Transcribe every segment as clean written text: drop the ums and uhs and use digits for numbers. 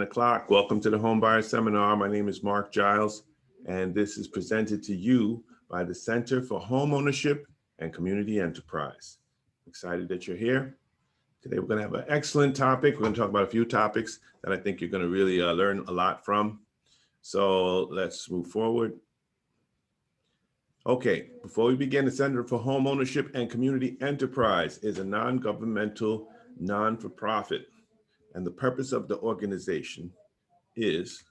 o'clock. Welcome to the Home Buyer Seminar. My name is Mark Giles, and this is presented to you by the Center for Homeownership and Community Enterprise. Excited that you're here. Today, we're going to have an excellent topic. We're going to talk about a few topics that I think you're going to really learn a lot from. So let's move forward. Okay, before we begin, the Center for Homeownership and Community Enterprise is a non-governmental, non-for-profit. And the purpose of the organization is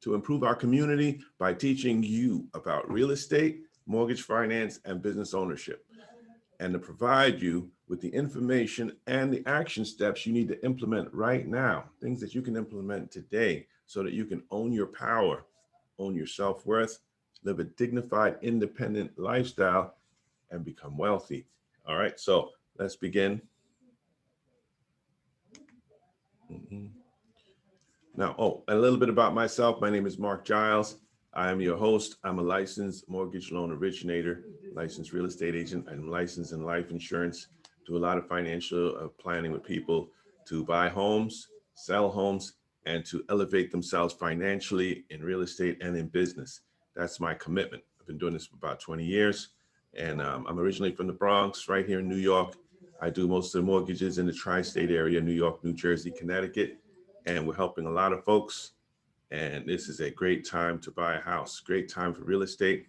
to improve our community by teaching you about real estate, mortgage finance, and business ownership, and to provide you with the information and the action steps you need to implement right now, things that you can implement today so that you can own your power, own your self-worth, live a dignified, independent lifestyle, and become wealthy. All right, so let's begin. Now, a little bit about myself. My name is Mark Giles. I am your host. I'm a licensed mortgage loan originator, licensed real estate agent. I'm licensed in life insurance. Do a lot of financial planning with people to buy homes, sell homes, and to elevate themselves financially in real estate and in business. That's my commitment. I've been doing this for about 20 years, and I'm originally from the Bronx, right here in New York. I do most of the mortgages in the tri-state area, New York, New Jersey, Connecticut, and we're helping a lot of folks. And this is a great time to buy a house, great time for real estate.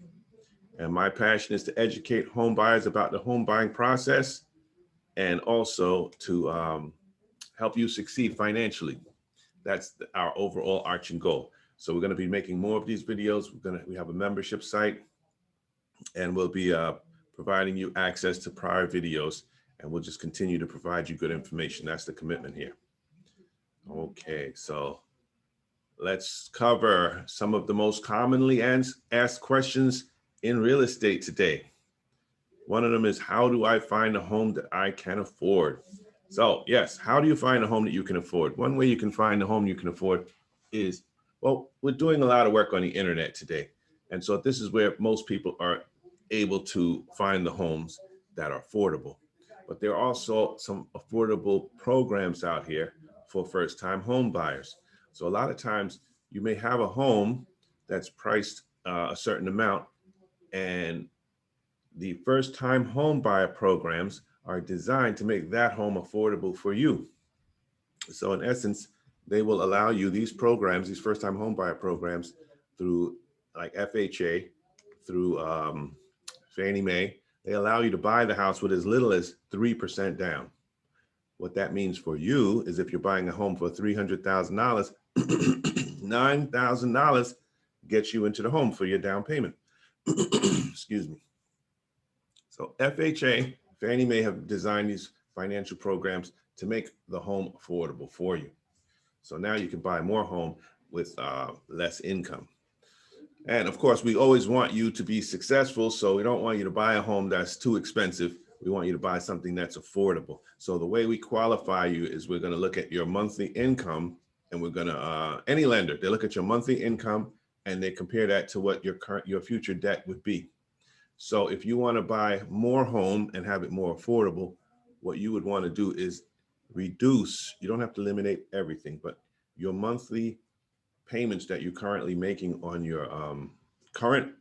And my passion is to educate home buyers about the home buying process and also to help you succeed financially. That's our overall arching goal. So we're going to be making more of these videos. We have a membership site, and we'll be providing you access to prior videos, and we'll just continue to provide you good information. That's the commitment here. Okay, so let's cover some of the most commonly asked questions in real estate today. One of them is, how do I find a home that I can afford? So yes, how do you find a home that you can afford? One way you can find a home you can afford is, well, we're doing a lot of work on the internet today. And so this is where most people are able to find the homes that are affordable. But there are also some affordable programs out here for first-time home buyers. So a lot of times you may have a home that's priced a certain amount, and the first-time home buyer programs are designed to make that home affordable for you. So in essence, they will allow you these programs, these first-time home buyer programs, through like FHA, through Fannie Mae, they allow you to buy the house with as little as 3% down. What that means for you is if you're buying a home for $300,000, $9,000 gets you into the home for your down payment. Excuse me. So FHA, Fannie Mae have designed these financial programs to make the home affordable for you. So now you can buy more home with less income. And of course, we always want you to be successful. So we don't want you to buy a home that's too expensive. We want you to buy something that's affordable. So the way we qualify you is we're going to look at your monthly income, and we're going to, any lender, they look at your monthly income and they compare that to what your future debt would be. So if you want to buy more home and have it more affordable, what you would want to do is reduce, you don't have to eliminate everything, but your monthly payments that you're currently making on your current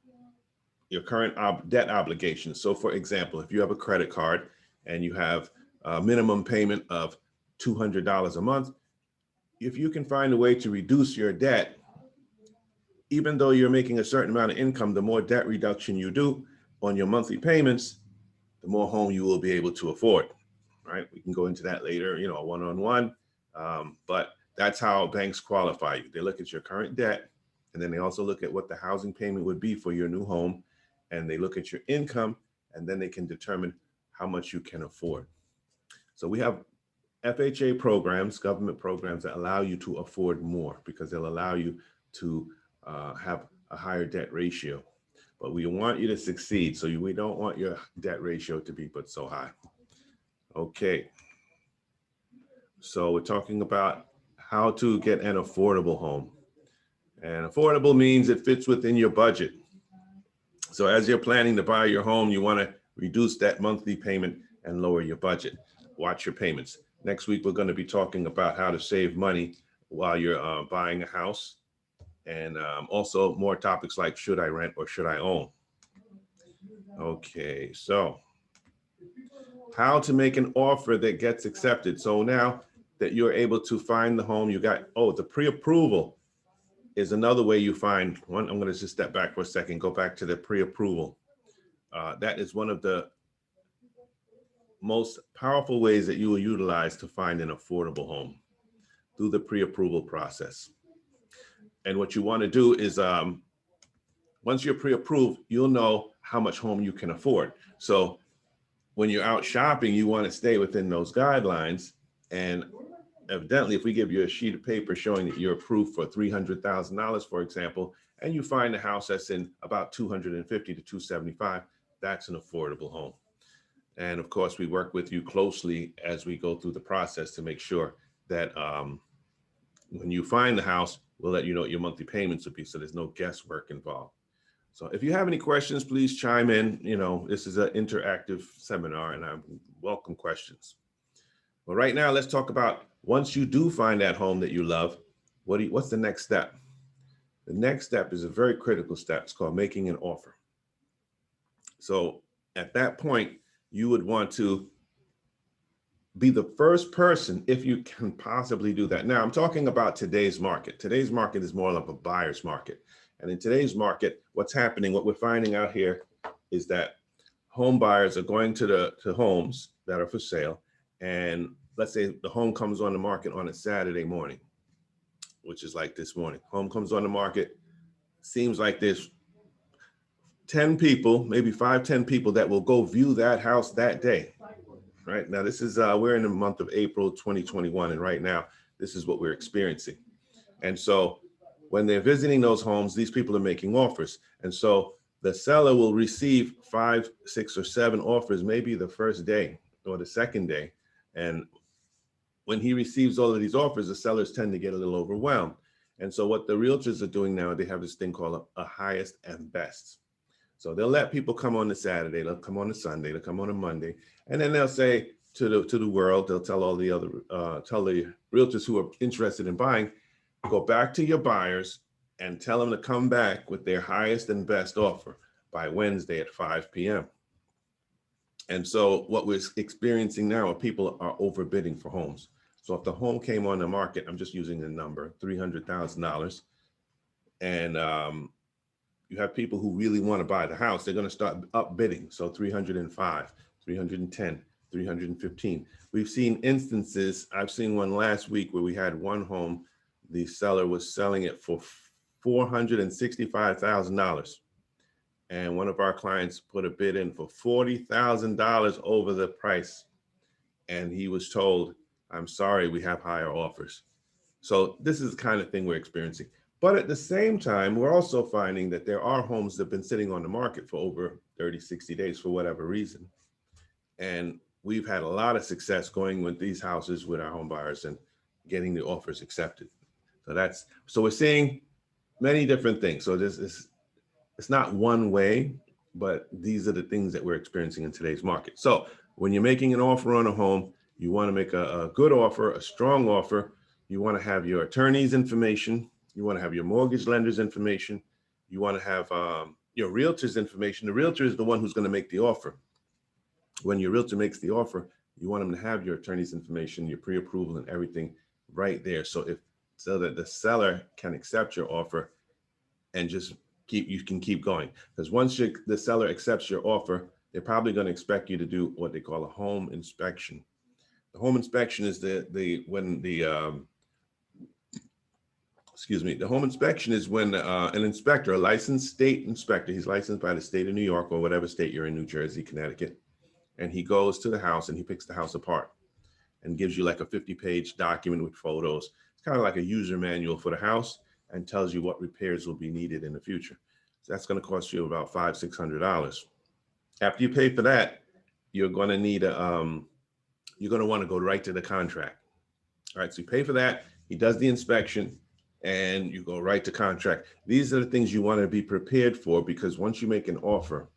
debt obligations. So for example, if you have a credit card and you have a minimum payment of $200 a month, if you can find a way to reduce your debt, even though you're making a certain amount of income, the more debt reduction you do on your monthly payments, the more home you will be able to afford, right? We can go into that later, one-on-one, but that's how banks qualify you. They look at your current debt, and then they also look at what the housing payment would be for your new home, and they look at your income, and then they can determine how much you can afford. So we have FHA programs, government programs that allow you to afford more because they'll allow you to have a higher debt ratio. But we want you to succeed, so we don't want your debt ratio to be put so high. Okay, so we're talking about how to get an affordable home. And affordable means it fits within your budget. So as you're planning to buy your home, you want to reduce that monthly payment and lower your budget. Watch your payments. Next week, we're going to be talking about how to save money while you're buying a house, and also more topics like should I rent or should I own? Okay, so how to make an offer that gets accepted. So now that you're able to find the home, you got, oh, the pre-approval is another way you find one. I'm going to just step back for a second, go back to the pre-approval. That is one of the most powerful ways that you will utilize to find an affordable home through the pre-approval process. And what you want to do is once you're pre-approved, you'll know how much home you can afford. So when you're out shopping, you want to stay within those guidelines. And evidently, if we give you a sheet of paper showing that you're approved for $300,000, for example, and you find a house that's in about 250 to 275, that's an affordable home. And of course, we work with you closely as we go through the process to make sure that when you find the house, we'll let you know what your monthly payments will be, so there's no guesswork involved. So if you have any questions, please chime in. You know, this is an interactive seminar and I welcome questions. But right now, let's talk about once you do find that home that you love, what's the next step? The next step is a very critical step. It's called making an offer. So at that point, you would want to be the first person, if you can possibly do that. Now, I'm talking about today's market. Today's market is more like a buyer's market. And in today's market, what's happening, what we're finding out here is that home buyers are going to homes that are for sale. And let's say the home comes on the market on a Saturday morning, which is like this morning. Home comes on the market, seems like there's 10 people, maybe 10 people that will go view that house that day. Right now, this is, we're in the month of April 2021. And right now, this is what we're experiencing. And so when they're visiting those homes, these people are making offers. And so the seller will receive 5, 6, or 7 offers, maybe the first day or the second day. And when he receives all of these offers, the sellers tend to get a little overwhelmed. And so what the realtors are doing now, they have this thing called a highest and best. So they'll let people come on the Saturday, they'll come on a Sunday, they'll come on a Monday, and then they'll say to the world, they'll tell all the other, tell the realtors who are interested in buying, go back to your buyers and tell them to come back with their highest and best offer by Wednesday at 5 p.m. And so what we're experiencing now are people are overbidding for homes. So if the home came on the market, I'm just using the number, $300,000, and you have people who really want to buy the house, they're going to start upbidding. So 305, 310, 315. We've seen instances, I've seen one last week where we had one home, the seller was selling it for $465,000. And one of our clients put a bid in for $40,000 over the price. And he was told, I'm sorry, we have higher offers. So this is the kind of thing we're experiencing. But at the same time, we're also finding that there are homes that have been sitting on the market for over 30, 60 days for whatever reason. And we've had a lot of success going with these houses with our home buyers and getting the offers accepted. So we're seeing many different things. So it's not one way, but these are the things that we're experiencing in today's market. So when you're making an offer on a home, you want to make a good offer, a strong offer. You want to have your attorney's information. You want to have your mortgage lender's information. You want to have your realtor's information. The realtor is the one who's going to make the offer. When your realtor makes the offer, you want them to have your attorney's information, your pre-approval and everything right there. So that the seller can accept your offer and just you can keep going. Because once the seller accepts your offer, they're probably going to expect you to do what they call a home inspection. The home inspection is the home inspection is when an inspector, a licensed state inspector, he's licensed by the state of New York or whatever state you're in, New Jersey, Connecticut, and he goes to the house and he picks the house apart and gives you like a 50-page document with photos. It's kind of like a user manual for the house and tells you what repairs will be needed in the future. So that's going to cost you about $500, $600. After you pay for that, you're going to need you're going to want to go right to the contract. All right, so you pay for that, he does the inspection, and you go right to contract. These are the things you want to be prepared for, because once you make an offer,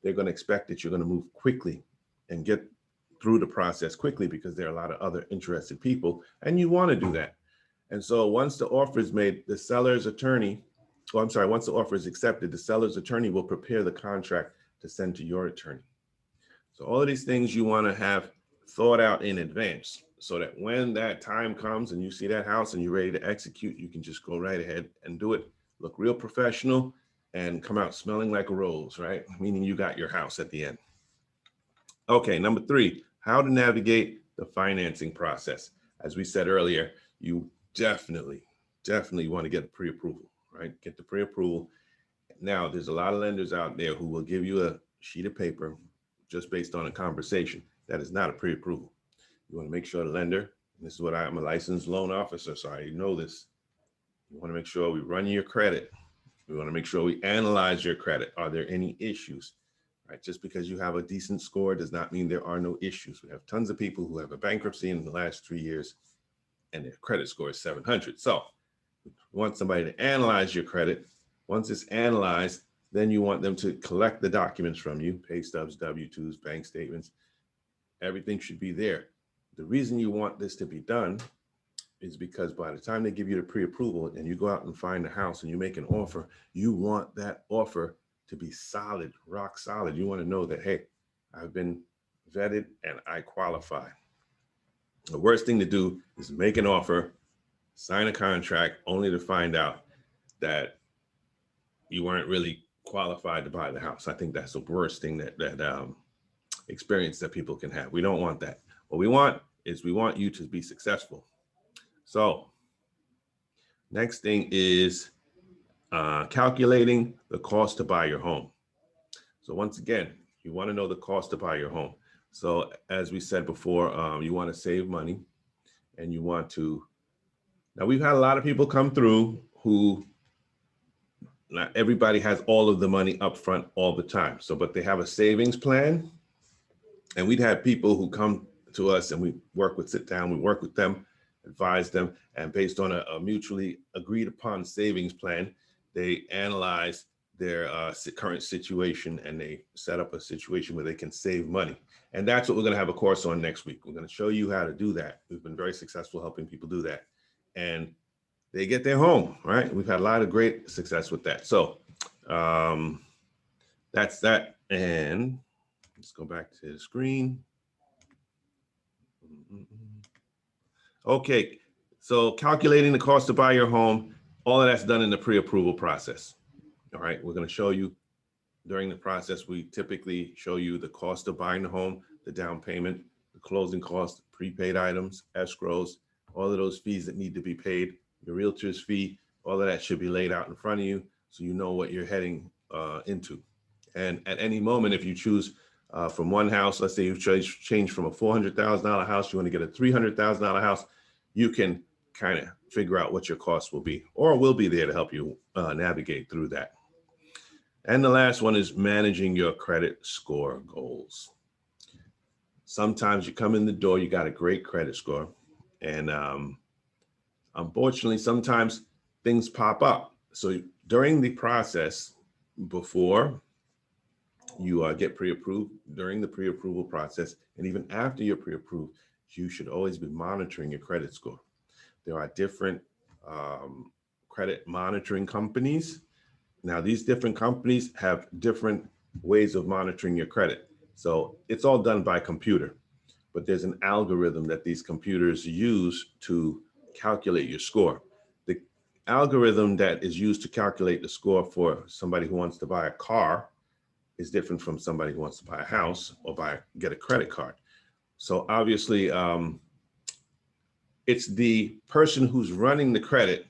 they're going to expect that you're going to move quickly and get through the process quickly, because there are a lot of other interested people, and you want to do that. And so once the offer is made, the seller's attorney, once the offer is accepted, the seller's attorney will prepare the contract to send to your attorney. So all of these things you want to have thought out in advance so that when that time comes and you see that house and you're ready to execute, you can just go right ahead and do it, look real professional, and come out smelling like a rose, right? Meaning you got your house at the end. Okay, number 3, how to navigate the financing process. As we said earlier, you definitely want to get pre-approval, right? Get the pre-approval. Now, there's a lot of lenders out there who will give you a sheet of paper just based on a conversation. That is not a pre-approval. You want to make sure the lender, and this is what I'm a licensed loan officer, so I know this. You want to make sure we run your credit. We want to make sure we analyze your credit. Are there any issues? Right? Just because you have a decent score does not mean there are no issues. We have tons of people who have a bankruptcy in the last 3 years and their credit score is 700. So we want somebody to analyze your credit. Once it's analyzed, then you want them to collect the documents from you, pay stubs, W-2s, bank statements. Everything should be there. The reason you want this to be done is because by the time they give you the pre-approval and you go out and find a house and you make an offer, you want that offer to be solid, rock solid. You want to know that, hey, I've been vetted and I qualify. The worst thing to do is make an offer, sign a contract, only to find out that you weren't really qualified to buy the house. I think that's the worst thing that experience that people can have. We don't want that. What we want is we want you to be successful. So next thing is calculating the cost to buy your home. So once again, you want to know the cost to buy your home. So as we said before, you want to save money and you want to, now we've had a lot of people come through who, not everybody has all of the money up front all the time. So, but they have a savings plan. And we'd have people who come to us and we sit down, we work with them, advise them, and based on a mutually agreed upon savings plan, they analyze their current situation and they set up a situation where they can save money. And that's what we're going to have a course on next week. We're going to show you how to do that. We've been very successful helping people do that. And they get their home, right? We've had a lot of great success with that. So that's that. And let's go back to the screen. Okay, so calculating the cost to buy your home, all of that's done in the pre-approval process. All right, we're going to show you during the process, we typically show you the cost of buying the home, the down payment, the closing costs, prepaid items, escrows, all of those fees that need to be paid, your realtor's fee, all of that should be laid out in front of you so you know what you're heading into. And at any moment, if you choose from one house, let's say you change from a $400,000 house, you want to get a $300,000 house, you can kind of figure out what your costs will be, or we'll be there to help you navigate through that. And the last one is managing your credit score goals. Sometimes you come in the door, you got a great credit score, and unfortunately, sometimes things pop up. So during the process, before you get pre-approved, during the pre-approval process, and even after you're pre-approved, you should always be monitoring your credit score. There are different credit monitoring companies. Now, these different companies have different ways of monitoring your credit. So it's all done by computer, but there's an algorithm that these computers use to calculate your score. The algorithm that is used to calculate the score for somebody who wants to buy a car is different from somebody who wants to buy a house or get a credit card. So obviously, it's the person who's running the credit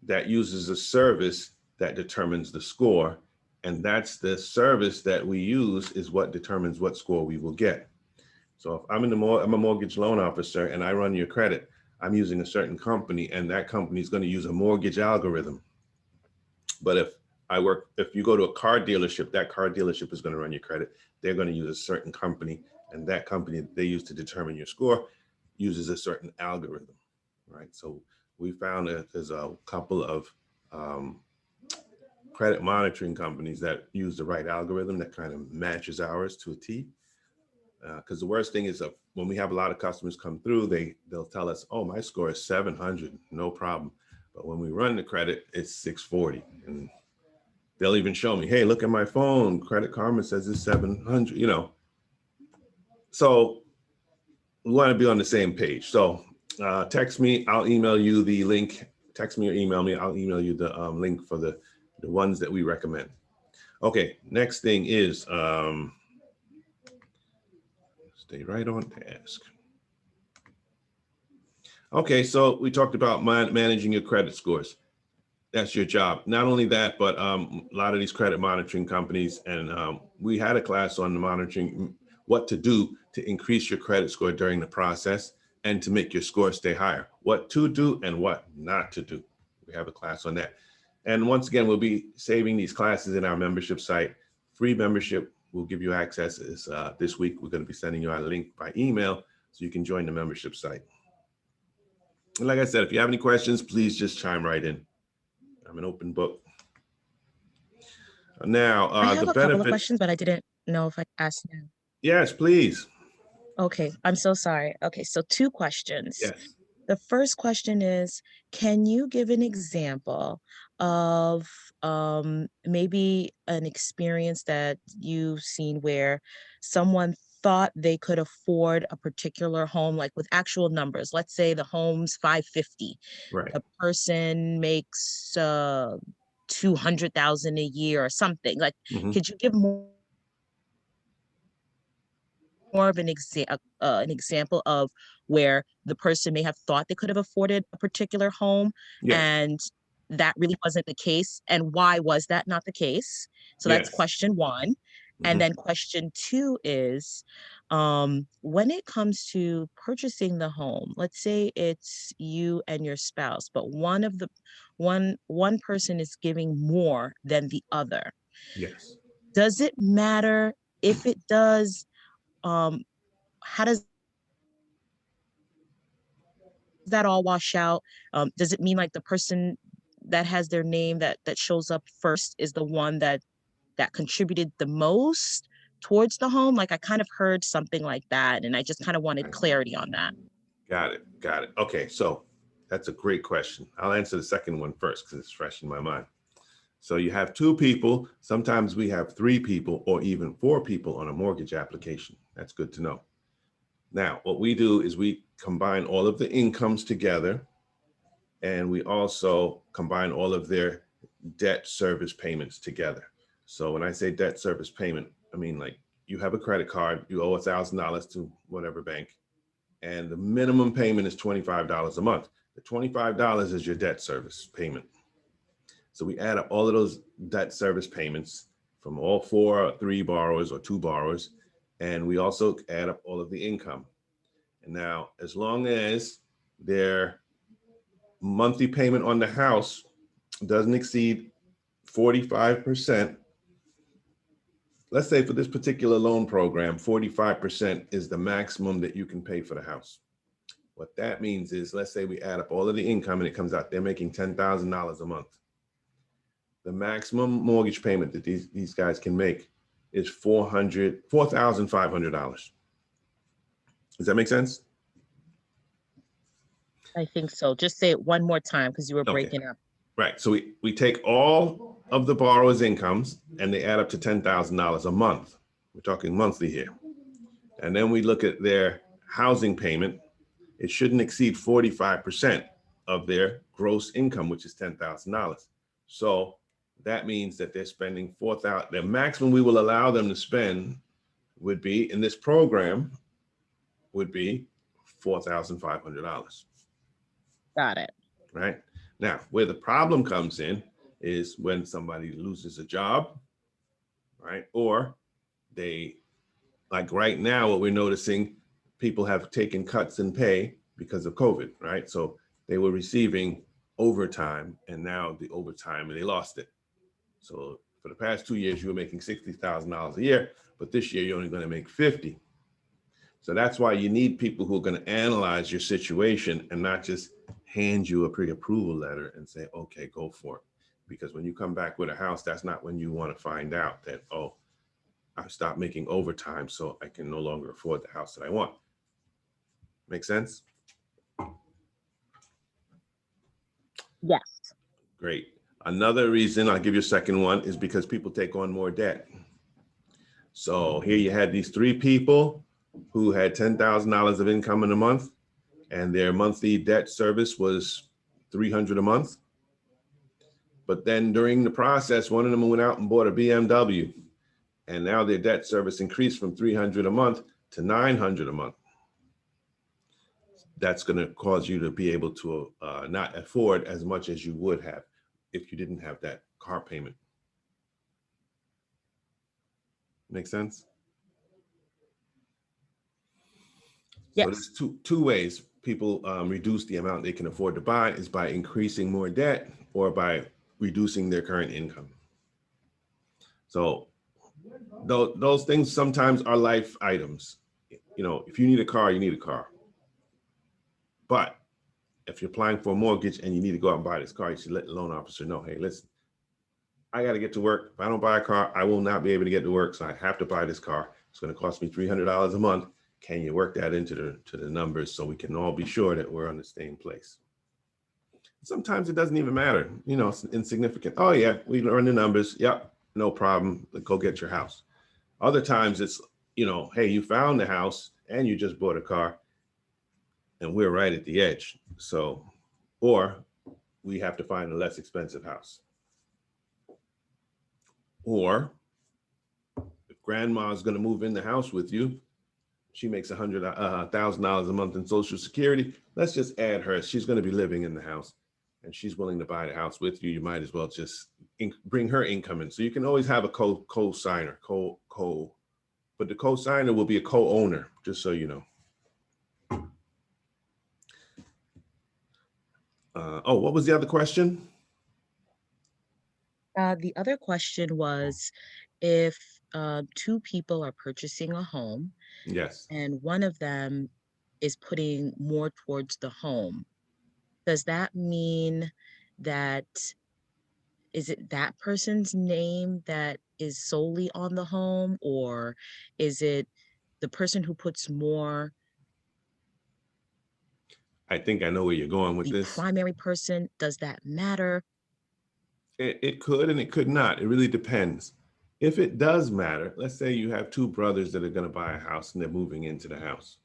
that uses a service that determines the score. And that's the service that we use is what determines what score we will get. So if I'm a mortgage loan officer and I run your credit, I'm using a certain company and that company is going to use a mortgage algorithm. But if you go to a car dealership, that car dealership is going to run your credit. They're going to use a certain company, and that company they use to determine your score uses a certain algorithm, right? So we found that there's a couple of credit monitoring companies that use the right algorithm that kind of matches ours to a T. Because the worst thing is when we have a lot of customers come through, they'll tell us, oh, my score is 700, no problem. But when we run the credit, it's 640. And they'll even show me, hey, look at my phone. Credit Karma says it's 700, So we want to be on the same page. So text me, I'll email you the link. Text me or email me, I'll email you the link for the ones that we recommend. Okay, next thing is, stay right on task. Okay, so we talked about managing your credit scores. That's your job. Not only that, but a lot of these credit monitoring companies, and we had a class on the monitoring, what to do to increase your credit score during the process and to make your score stay higher. What to do and what not to do. We have a class on that. And once again, we'll be saving these classes in our membership site. Free membership will give you access. This week, we're going to be sending you a link by email so you can join the membership site. And like I said, if you have any questions, please just chime right in. I'm an open book. Now, I have the a couple of benefits. questions, but I didn't know if I asked now. Yes, please. Okay, I'm so sorry. Okay, so 2 questions. Yes. The first question is, can you give an example of maybe an experience that you've seen where someone thought they could afford a particular home, like with actual numbers? Let's say the home's 550. Right. The person makes 200,000 a year or something. Like, Mhm. could you give more of an example of where the person may have thought they could have afforded a particular home Yes. and that really wasn't the case, and why was that not the case? So that's Yes. question 1. And Mhm. then question 2 is, when it comes to purchasing the home, let's say it's you and your spouse, but one person is giving more than the other. Yes. Does it matter? If it does, um, how does that all wash out? Does it mean like the person that has their name that shows up first is the one that contributed the most towards the home? Like, I kind of heard something like that, and I just kind of wanted Right. clarity on that. Got it. Got it. Okay, so that's a great question. I'll answer the second one first because it's fresh in my mind. So you have 2 people. Sometimes we have 3 people or even 4 people on a mortgage application. That's good to know. Now, what we do is we combine all of the incomes together, and we also combine all of their debt service payments together. So when I say debt service payment, I mean like you have a credit card, you owe $1,000 to whatever bank, and the minimum payment is $25 a month. The $25 is your debt service payment. So we add up all of those debt service payments from all 4 or 3 borrowers or 2 borrowers, and we also add up all of the income. And now, as long as their monthly payment on the house doesn't exceed 45%, let's say for this particular loan program, 45% is the maximum that you can pay for the house. What that means is, let's say we add up all of the income and it comes out, they're making $10,000 a month. The maximum mortgage payment that these guys can make is $4,500. Does that make sense? I think so. Just say it one more time because you were Okay. breaking up. Right. So we take all of the borrower's incomes and they add up to $10,000 a month. We're talking monthly here. And then we look at their housing payment. It shouldn't exceed 45% of their gross income, which is $10,000. So that means that they're spending $4,000. The maximum we will allow them to spend would be, in this program, would be $4,500. Got it. Right? Now, where the problem comes in is when somebody loses a job, right? Or they, like right now, what we're noticing, people have taken cuts in pay because of COVID, right? So they were receiving overtime, and now the overtime, they lost it. So for the past 2 years, you were making $60,000 a year, but this year you're only going to make 50. So that's why you need people who are going to analyze your situation and not just hand you a pre-approval letter and say, okay, go for it. Because when you come back with a house, that's not when you want to find out that, oh, I stop making overtime so I can no longer afford the house that I want. Make sense? Yes. Great. Another reason, I'll give you a second one, is because people take on more debt. So here you had these three people who had $10,000 of income in a month, and their monthly debt service was $300 a month. But then during the process, one of them went out and bought a BMW, and now their debt service increased from $300 a month to $900 a month. That's going to cause you to be able to not afford as much as you would have if you didn't have that car payment. Make sense? So Yes. there's two ways people reduce the amount they can afford to buy, is by increasing more debt or by reducing their current income. So those things sometimes are life items. You know, if you need a car, you need a car. But if you're applying for a mortgage and you need to go out and buy this car, you should let the loan officer know, hey, listen, I got to get to work. If I don't buy a car, I will not be able to get to work. So I have to buy this car. It's going to cost me $300 a month. Can you work that into the numbers so we can all be sure that we're on the same place? Sometimes it doesn't even matter. You know, it's insignificant. Oh yeah, we run the numbers. Yep, no problem. Go get your house. Other times it's, you know, hey, you found the house and you just bought a car and we're right at the edge. So, or we have to find a less expensive house. Or if grandma's going to move in the house with you, she makes $100,000 a month in Social Security. Let's just add her. She's going to be living in the house and she's willing to buy the house with you. You might as well just bring her income in. So you can always have a co-signer, but the co-signer will be a co-owner, just so you know. What was the other question? The other question was, if two people are purchasing a home Yes. and one of them is putting more towards the home, does that mean that, is it that person's name that is solely on the home, or is it the person who puts more, I think I know where you're going with the this. primary person? Does that matter? It could and it could not. It really depends. If it does matter, let's say you have two brothers that are going to buy a house and they're moving into the house.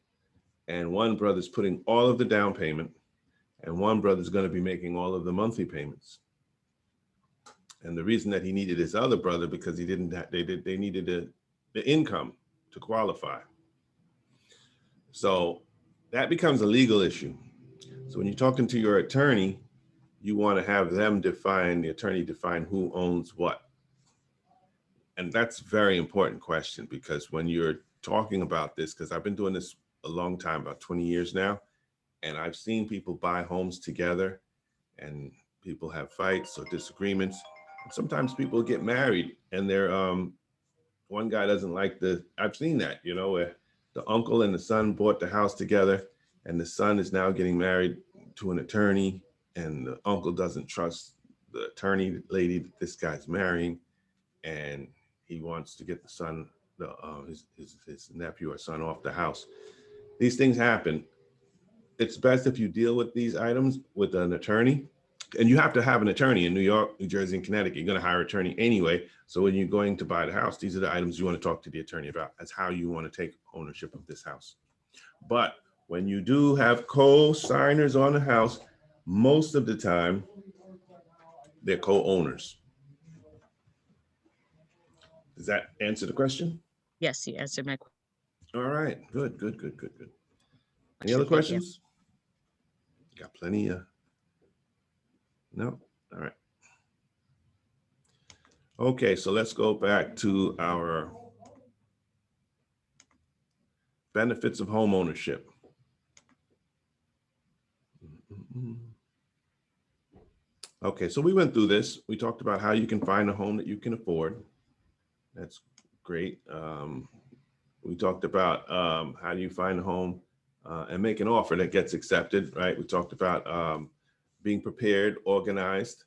And one brother's putting all of the down payment and one brother's going to be making all of the monthly payments. And the reason that he needed his other brother, because he didn't have, they needed the income to qualify. So that becomes a legal issue. So when you're talking to your attorney, you want to have them define, the attorney define who owns what. And that's a very important question, because when you're talking about this, because I've been doing this a long time, about 20 years now, and I've seen people buy homes together and people have fights or disagreements. Sometimes people get married and they're one guy doesn't like I've seen that, you know, where the uncle and the son bought the house together and the son is now getting married to an attorney and the uncle doesn't trust the attorney lady that this guy's marrying, and he wants to get the son, his nephew or son off the house. These things happen. It's best if you deal with these items with an attorney. And you have to have an attorney in New York, New Jersey, and Connecticut. You're going to hire an attorney anyway. So when you're going to buy the house, these are the items you want to talk to the attorney about. That's how you want to take ownership of this house. But when you do have co-signers on the house, most of the time, they're co-owners. Does that answer the question? Yes, you answered my All right, good. Any other question. Thank you. questions? Got plenty of, no? All right. Okay, so let's go back to our benefits of home ownership. Okay, so we went through this. We talked about how you can find a home that you can afford. That's great. We talked about how do you find a home and make an offer that gets accepted, right? We talked about being prepared, organized,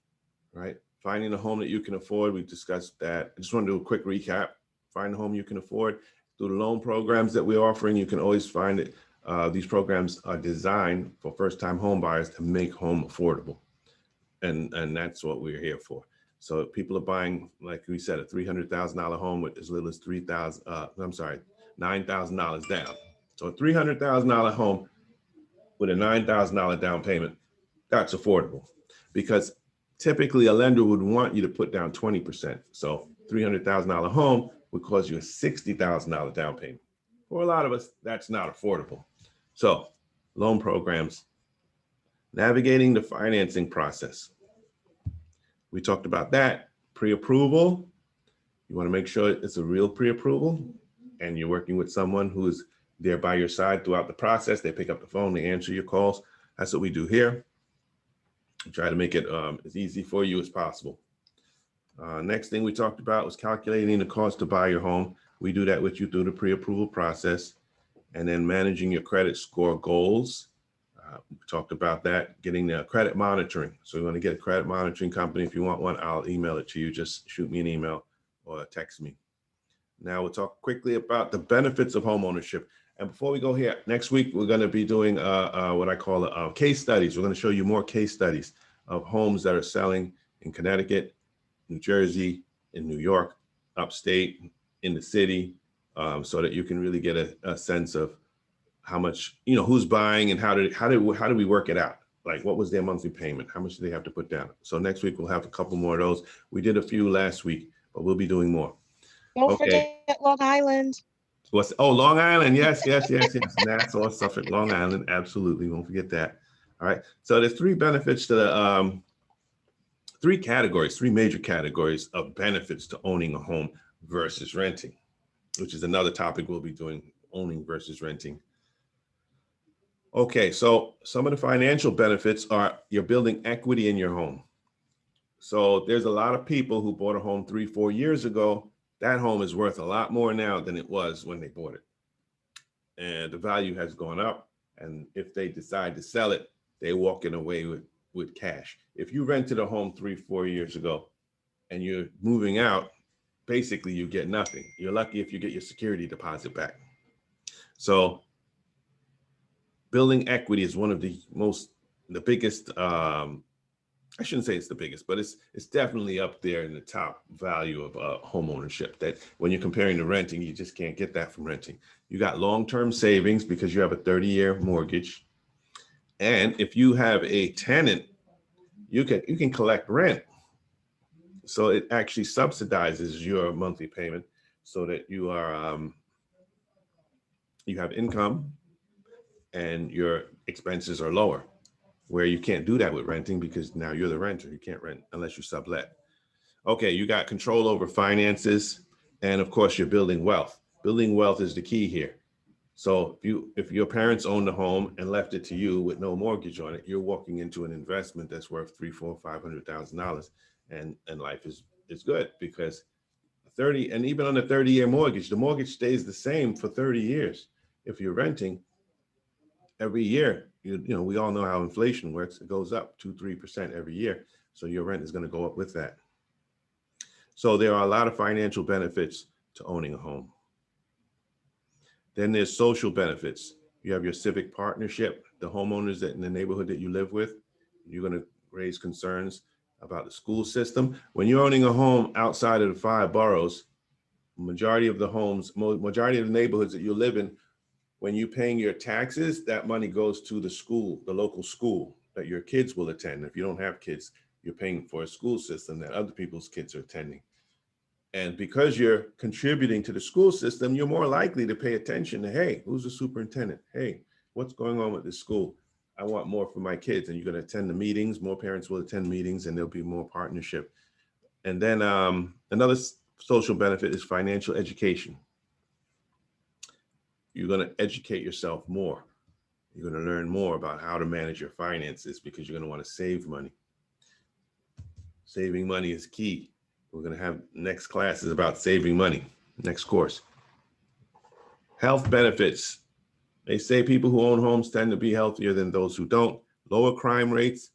right? Finding a home that you can afford. We discussed that. I just want to do a quick recap. find a home you can afford. Through the loan programs that we're offering, you can always find it. These programs are designed for first-time home buyers to make home affordable. And that's what we're here for. So if people are buying, like we said, a $300,000 home with as little as $9,000 down. So a $300,000 home with a $9,000 down payment, that's affordable, because typically a lender would want you to put down 20%. So $300,000 home would cost you a $60,000 down payment. For a lot of us, that's not affordable. So loan programs, navigating the financing process. We talked about that. Pre-approval. You want to make sure it's a real pre-approval and you're working with someone who is there by your side throughout the process. They pick up the phone, they answer your calls. That's what we do here. We try to make it as easy for you as possible. Next thing we talked about was calculating the cost to buy your home. We do that with you through the pre-approval process. And then managing your credit score goals. We talked about that, getting the credit monitoring. So you want to get a credit monitoring company. If you want one, I'll email it to you. Just shoot me an email or text me. Now we'll talk quickly about the benefits of home ownership. And before we go here, next week, we're going to be doing what I call case studies. We're going to show you more case studies of homes that are selling in Connecticut, New Jersey, in New York, upstate, in the city, so that you can really get a sense of how much, who's buying and how do we work it out? Like, what was their monthly payment? How much do they have to put down? So next week, we'll have a couple more of those. We did a few last week, but we'll be doing more. Don't Okay. forget Long Island. Long Island. Yes. Nassau, Suffolk, Long Island. Absolutely. Won't forget that. All right. So there's three benefits to the, three major categories of benefits to owning a home versus renting, which is another topic we'll be doing, owning versus renting. Okay, so some of the financial benefits are you're building equity in your home. So there's a lot of people who bought a home 3-4 years ago. That home is worth a lot more now than it was when they bought it. And the value has gone up. And if they decide to sell it, they're walking away with cash. If you rented a home 3-4 years ago and you're moving out, basically you get nothing. You're lucky if you get your security deposit back. So building equity is one of the biggest, I shouldn't say it's the biggest, but it's definitely up there in the top value of home ownership, that when you're comparing to renting, you just can't get that from renting. You got long-term savings because you have a 30-year mortgage. And if you have a tenant, you can collect rent. So it actually subsidizes your monthly payment so that you have income and your expenses are lower, where you can't do that with renting because now you're the renter. You can't rent unless you sublet. Okay, you got control over finances, and of course, you're building wealth. Building wealth is the key here. So if your parents owned a home and left it to you with no mortgage on it, you're walking into an investment that's worth $300,000, $400,000, $500,000, and life is good because 30, and even on a 30-year mortgage, the mortgage stays the same for 30 years. If you're renting, every year, we all know how inflation works. It goes up 2-3% every year. So your rent is going to go up with that. So there are a lot of financial benefits to owning a home. Then there's social benefits. You have your civic partnership, the homeowners that in the neighborhood that you live with. You're going to raise concerns about the school system. When you're owning a home outside of the 5 boroughs, majority of the neighborhoods that you live in, when you're paying your taxes, that money goes to the school, the local school that your kids will attend. If you don't have kids, you're paying for a school system that other people's kids are attending. And because you're contributing to the school system, you're more likely to pay attention to, hey, who's the superintendent? Hey, what's going on with this school? I want more for my kids. And you're going to attend the meetings. More parents will attend meetings and there'll be more partnership. And then another social benefit is financial education. You're going to educate yourself more. You're going to learn more about how to manage your finances because you're going to want to save money. Saving money is key. We're going to have next class is about saving money, next course. Health benefits. They say people who own homes tend to be healthier than those who don't. Lower crime rates.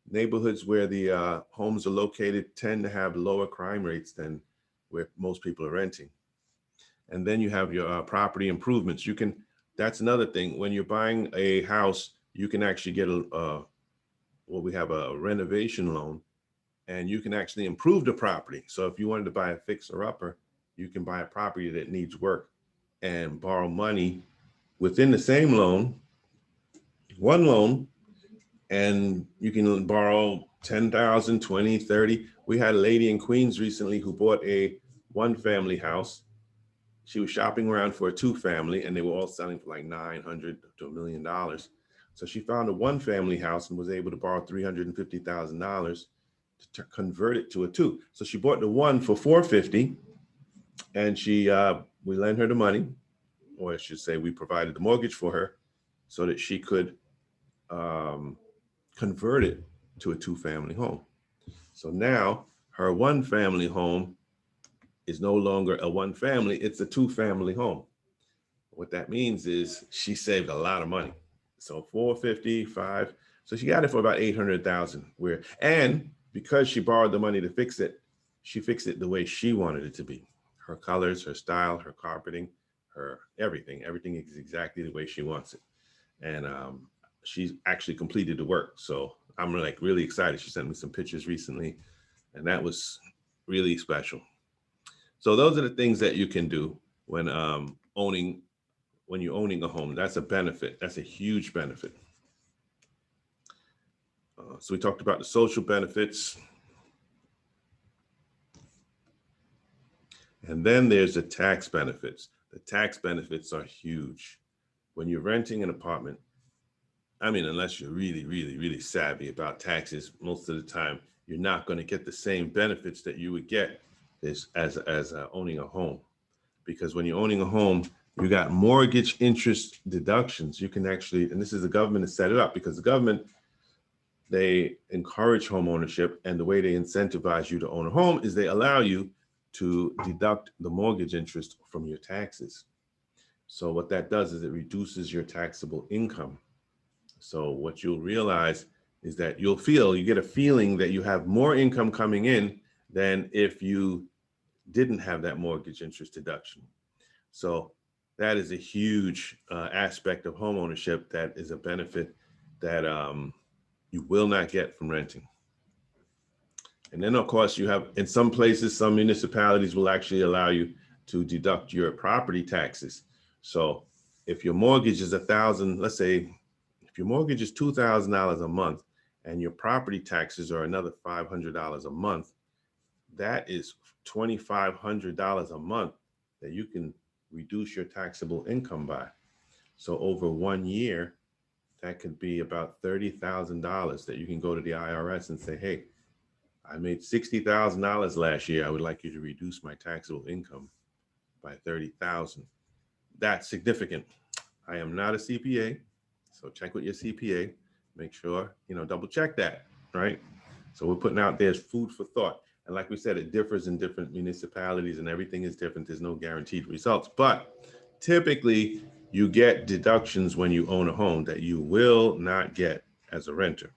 Neighborhoods where the homes are located tend to have lower crime rates than where most people are renting. And then you have your property improvements. That's another thing. When you're buying a house, you can actually get we have a renovation loan, and you can actually improve the property. So if you wanted to buy a fixer upper, you can buy a property that needs work and borrow money within the same loan, one loan, and you can borrow 10,000, 20, 30. We had a lady in Queens recently who bought a one family house. She was shopping around for a two family, and they were all selling for like $900 to $1 million. So she found a one family house and was able to borrow $350,000 to convert it to a two. So she bought the one for $450,000, and we lent her the money, or I should say we provided the mortgage for her so that she could convert it to a two family home. So now her one family home is no longer a one family, it's a two family home. What that means is she saved a lot of money. So 455, so she got it for about 800,000. And because she borrowed the money to fix it, she fixed it the way she wanted it to be. Her colors, her style, her carpeting, her everything is exactly the way she wants it. And she's actually completed the work. So I'm like really excited. She sent me some pictures recently, and that was really special. So those are the things that you can do when you're owning a home. That's a benefit. That's a huge benefit. So we talked about the social benefits. And then there's the tax benefits. The tax benefits are huge. When you're renting an apartment, I mean, unless you're really, really, really savvy about taxes, most of the time, you're not going to get the same benefits that you would get as owning a home. Because when you're owning a home, you got mortgage interest deductions. You can actually, and this is the government to set it up, because the government, they encourage home ownership, and the way they incentivize you to own a home is they allow you to deduct the mortgage interest from your taxes. So what that does is it reduces your taxable income. So what you'll realize is that you get a feeling that you have more income coming in than if you didn't have that mortgage interest deduction. So that is a huge aspect of home ownership. That is a benefit that you will not get from renting. And then of course you have, in some places, some municipalities will actually allow you to deduct your property taxes. So if your mortgage is $1,000, let's say if your mortgage is $2,000 a month and your property taxes are another $500 a month, that is $2,500 a month that you can reduce your taxable income by. So over 1 year, that could be about $30,000 that you can go to the IRS and say, hey, I made $60,000 last year. I would like you to reduce my taxable income by $30,000. That's significant. I am not a CPA, so check with your CPA. Make sure, double check that, right? So we're putting out there food for thought. And like we said, it differs in different municipalities and everything is different. There's no guaranteed results, but typically you get deductions when you own a home that you will not get as a renter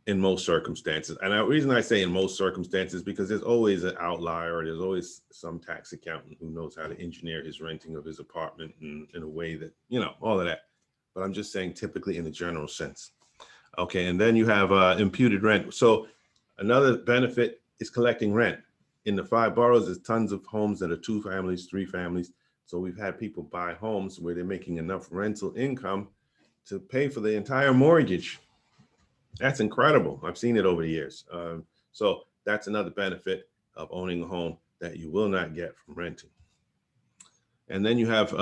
in most circumstances. And the reason I say in most circumstances, because there's always an outlier, or there's always some tax accountant who knows how to engineer his renting of his apartment in a way that, all of that. But I'm just saying typically in a general sense. Okay, and then you have imputed rent. So another benefit is collecting rent. In the 5 boroughs, there's tons of homes that are 2 families, 3 families. So we've had people buy homes where they're making enough rental income to pay for the entire mortgage. That's incredible. I've seen it over the years. So that's another benefit of owning a home that you will not get from renting. And then you have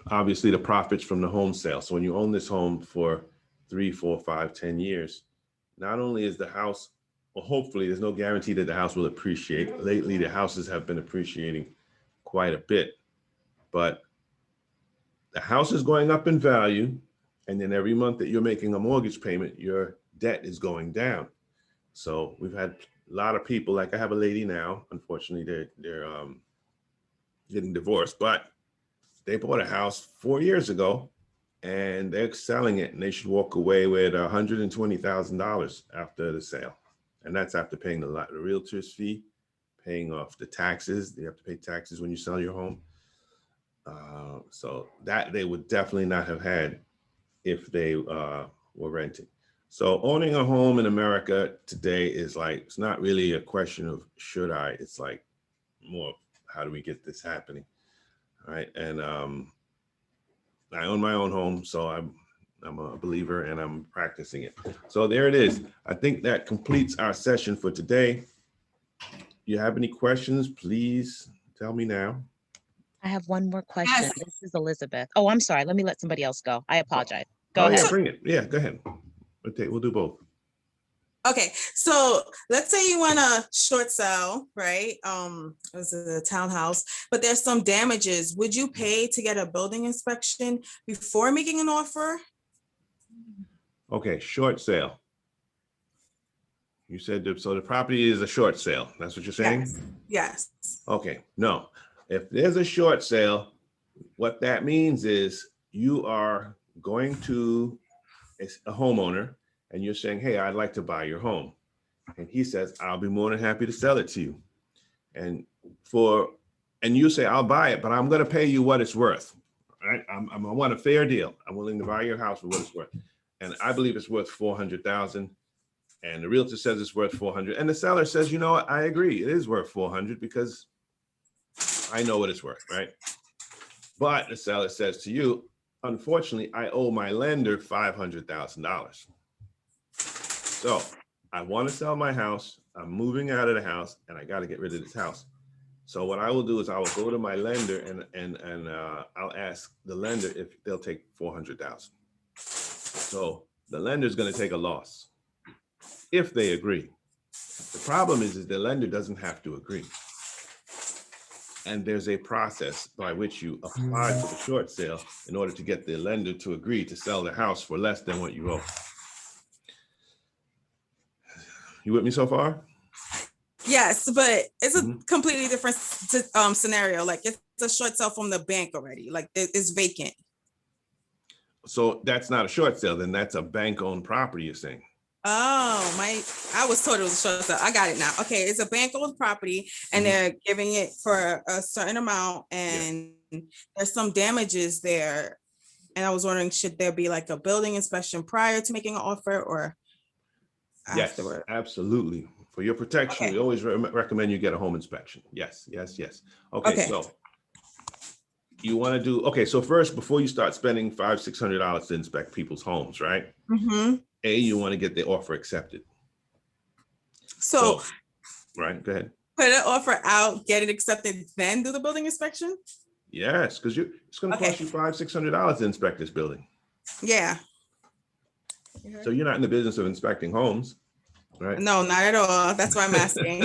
obviously the profits from the home sale. So when you own this home for 3, 4, 5, 10 years, not only is the house, well, hopefully there's no guarantee that the house will appreciate. Lately, the houses have been appreciating quite a bit, but the house is going up in value. And then every month that you're making a mortgage payment, your debt is going down. So we've had a lot of people, like I have a lady now, unfortunately, they're getting divorced, but they bought a house 4 years ago and they're selling it, and they should walk away with $120,000 after the sale. And that's after paying the realtor's fee, paying off the taxes. You have to pay taxes when you sell your home. So that they would definitely not have had if they were renting. So owning a home in America today is like, it's not really a question of should I, it's like more of how do we get this happening, all right? And I own my own home, so I'm a believer and I'm practicing it. So there it is. I think that completes our session for today. You have any questions, please tell me now. I have one more question. Yes. This is Elizabeth. Oh, I'm sorry. Let me let somebody else go. I apologize. Go Oh ahead. yeah, bring it. Yeah, go ahead. We'll do both. Okay, so let's say you want to short sell, right? It was a townhouse, but there's some damages. Would you pay to get a building inspection before making an offer? Okay, short sale. You said so the property is a short sale. That's what you're saying? Yes. Okay, no. If there's a short sale, what that means is you are going to a homeowner and you're saying, hey, I'd like to buy your home. And he says, I'll be more than happy to sell it to you. And you say, I'll buy it, but I'm going to pay you what it's worth. Right? I want a fair deal. I'm willing to buy your house for what it's worth. And I believe it's worth $400,000. And the realtor says it's worth 400. And the seller says, you know what? I agree. It is worth 400 because I know what it's worth, right? But the seller says to you, unfortunately, I owe my lender $500,000. So I want to sell my house. I'm moving out of the house and I got to get rid of this house. So what I will do is I will go to my lender and I'll ask the lender if they'll take 400,000. So the lender is going to take a loss if they agree. The problem is the lender doesn't have to agree. And there's a process by which you apply for the short sale in order to get the lender to agree to sell the house for less than what you owe. You with me so far? Yes, but it's a completely different scenario. Like it's a short sale from the bank already. Like it's vacant. So that's not a short sale, then that's a bank-owned property, you're saying? Oh, I was told it was a short sale. I got it now. Okay, it's a bank-owned property and they're giving it for a certain amount and there's some damages there. And I was wondering, should there be like a building inspection prior to making an offer or afterward? Yes, absolutely. For your protection, we always recommend you get a home inspection. Yes. Okay, so you want to do, okay, so first, before you start spending $500-600 to inspect people's homes, right? You want to get the offer accepted. So right, go ahead. Put an offer out, get it accepted, then do the building inspection? Yes, because it's going to cost you $500-600 to inspect this building. Yeah. So you're not in the business of inspecting homes, right? No, not at all. That's why I'm asking.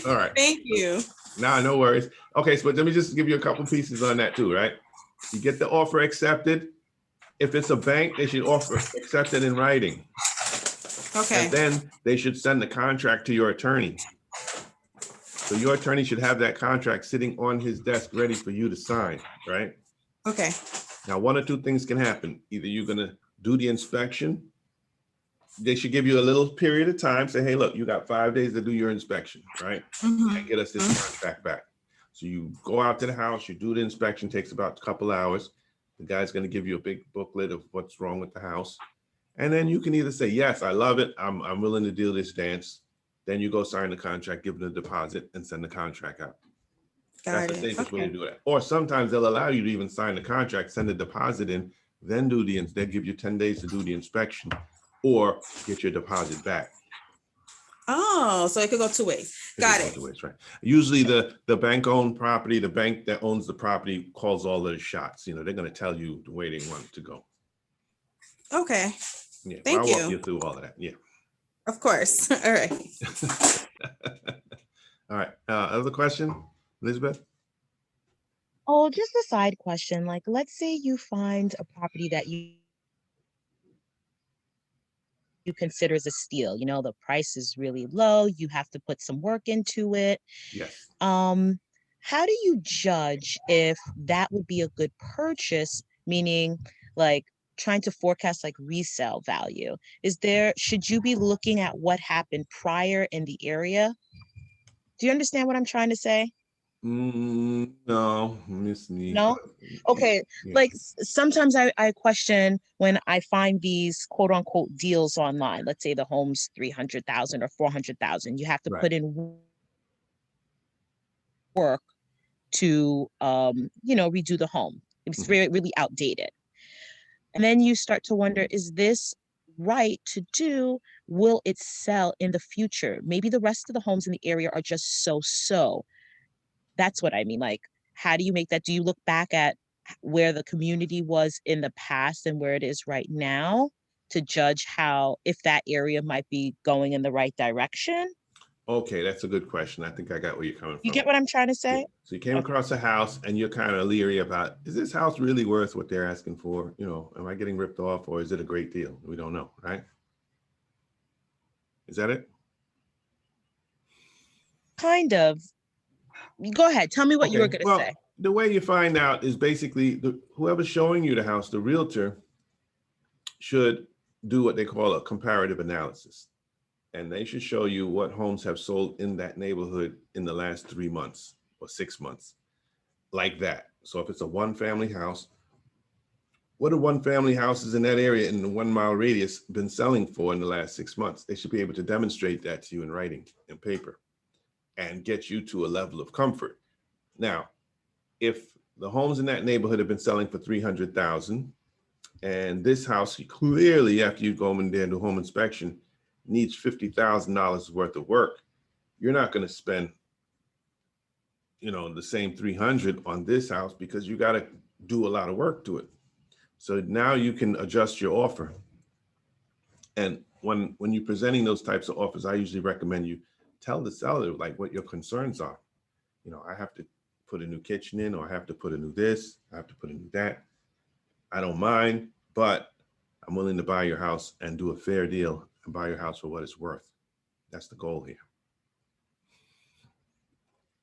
All right. Thank you. No worries. Okay, so let me just give you a couple pieces on that too, right? You get the offer accepted. If it's a bank, they should offer accepted in writing. Okay. And then they should send the contract to your attorney. So your attorney should have that contract sitting on his desk ready for you to sign, right? Okay. Now, one or two things can happen. Either you're going to do the inspection. They should give you a little period of time. Say, hey, look, you got 5 days to do your inspection, right? And get us this contract back. So you go out to the house, you do the inspection, takes about a couple hours. The guy's going to give you a big booklet of what's wrong with the house. And then you can either say, yes, I love it. I'm willing to deal this dance. Then you go sign the contract, give them the deposit and send the contract out. That's the safest way to do it. Or sometimes they'll allow you to even sign the contract, send the deposit in, then they'll give you 10 days to do the inspection or get your deposit back. Oh, so it could go two ways. Got it. 2 ways, right? Usually the bank-owned property, the bank that owns the property calls all the shots. You know, they're going to tell you the way they want it to go. Okay. Yeah. Thank you. I'll walk you through all of that. Yeah. Of course. All right. All right. Other question, Elizabeth? Oh, just a side question. Like, let's say you find a property that you consider as a steal. You know, the price is really low. You have to put some work into it. Yes. How do you judge if that would be a good purchase? Meaning, like, trying to forecast like resale value, should you be looking at what happened prior in the area? Do you understand what I'm trying to say? No, miss me. No? Okay, Yeah, like sometimes I question when I find these quote unquote deals online. Let's say the home's 300,000 or 400,000. You have to right. put in work to redo the home. It's Mhm. really outdated. And then you start to wonder, is this right to do? Will it sell in the future? Maybe the rest of the homes in the area are just so. That's what I mean. Like, how do you make that? Do you look back at where the community was in the past and where it is right now to judge if that area might be going in the right direction? Okay, that's a good question. I think I got where you're coming You from. get what I'm trying to Yeah. say? So you came Okay. across a house and you're kind of leery about, is this house really worth what they're asking for? You know, am I getting ripped off or is it a great deal? We don't know, right? Is that it? Kind of. Go ahead. Tell me what you were Okay. going to Well, say. the way you find out is basically whoever's showing you the house, the realtor, should do what they call a comparative analysis. And they should show you what homes have sold in that neighborhood in the last 3 months or 6 months, like that. So if it's a one family house, what have one family houses in that area in the 1 mile radius been selling for in the last 6 months? They should be able to demonstrate that to you in writing and paper and get you to a level of comfort. Now, if the homes in that neighborhood have been selling for 300,000 and this house clearly after you go in there and do home inspection needs $50,000 worth of work, you're not going to spend, the same 300 on this house because you got to do a lot of work to it. So now you can adjust your offer. And when you're presenting those types of offers, I usually recommend you tell the seller like what your concerns are. I have to put a new kitchen in, or I have to put a new this, I have to put a new that. I don't mind, but I'm willing to buy your house and do a fair deal and buy your house for what it's worth. That's the goal here.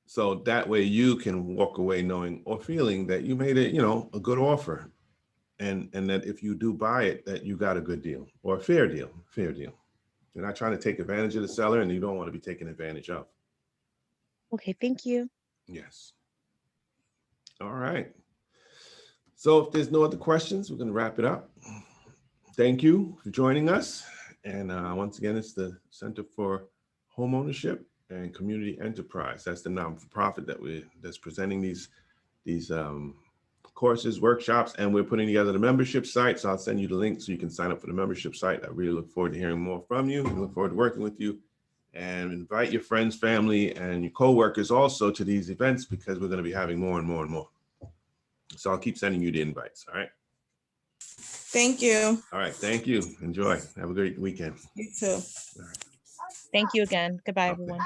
So that way you can walk away knowing or feeling that you made a good offer. And that if you do buy it, that you got a good deal or a fair deal. You're not trying to take advantage of the seller and you don't want to be taken advantage of. Okay, thank you. Yes. All right. So if there's no other questions, we're going to wrap it up. Thank you for joining us. And once again, it's the Center for Homeownership and Community Enterprise. That's the non-for-profit that's presenting these courses, workshops, and we're putting together the membership site. So I'll send you the link so you can sign up for the membership site. I really look forward to hearing more from you. I look forward to working with you, and invite your friends, family, and your coworkers also to these events because we're going to be having more and more and more. So I'll keep sending you the invites. All right. Thank you. All right. Thank you. Enjoy. Have a great weekend. You too. Thank you again. Goodbye, Okay. everyone.